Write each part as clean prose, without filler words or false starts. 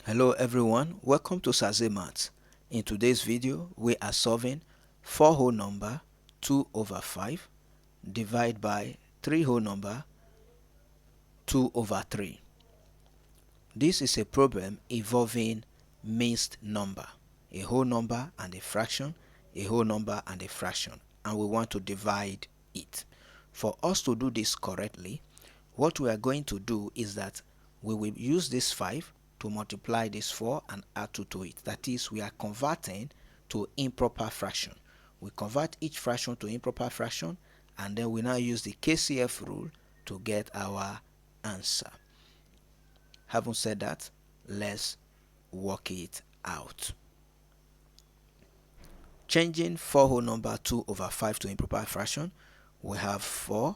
Hello everyone, welcome to Saze Maths. In today's video, we are solving 4 whole number 2 over 5 divided by 3 whole number 2 over 3. This is a problem involving mixed number, a whole number and a fraction, a whole number and a fraction, and we want to divide it. For us to do this correctly, what we are going to do is that we will use this 5 to multiply this 4 and add 2 to it. That is, we are converting to improper fraction. We convert each fraction to improper fraction, and then we now use the KCF rule to get our answer. Having said that, let's work it out. Changing 4 whole number 2 over 5 to improper fraction, we have 4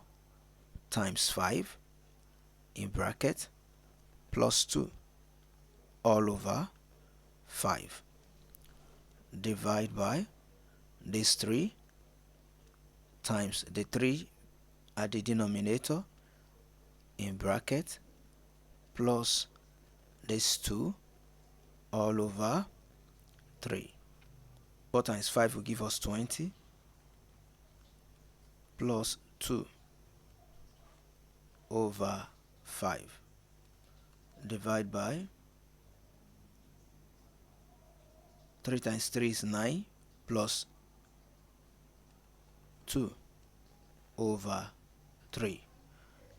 times 5 in bracket plus 2 all over 5 divide by this 3 times the 3 at the denominator in bracket plus this 2 all over 3. 4 times 5 will give us 20 plus 2 over 5 divide by 3 times 3 is 9 plus 2 over 3.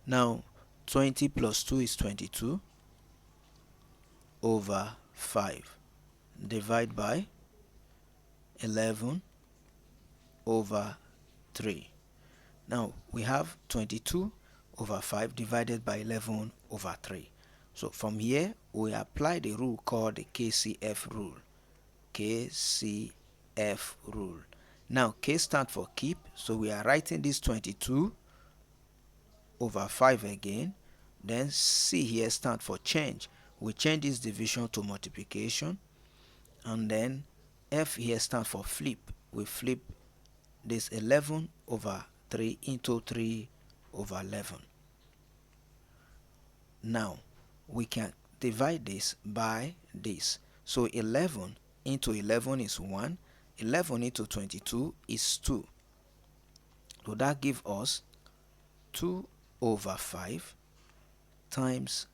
Now 20 plus 2 is 22 over 5 divide by 11 over 3. Now we have 22 over 5 divided by 11 over 3. So from here we apply the rule called the KCF rule. KCF rule. Now K stands for keep, so we are writing this 22 over 5 again. Then C here stands for change. We change this division to multiplication, and then F here stands for flip. We flip this 11 over 3 into 3 over 11. Now we can divide this by this. So 11 into 11 is 1. 11 into 22 is 2. So that gives us 2 over 5 times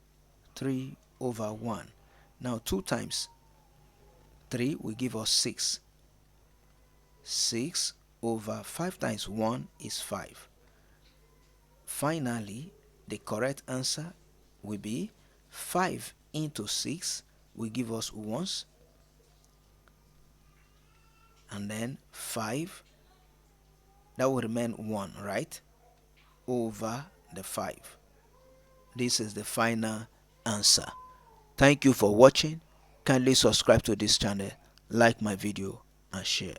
3 over 1. Now 2 times 3 will give us 6. 6 over 5 times 1 is 5. Finally, the correct answer will be 5 into 6 will give us ones, and then 5, that will remain 1, right, over the 5. This is the final answer. Thank you for watching. Kindly subscribe to this channel, like my video, and share.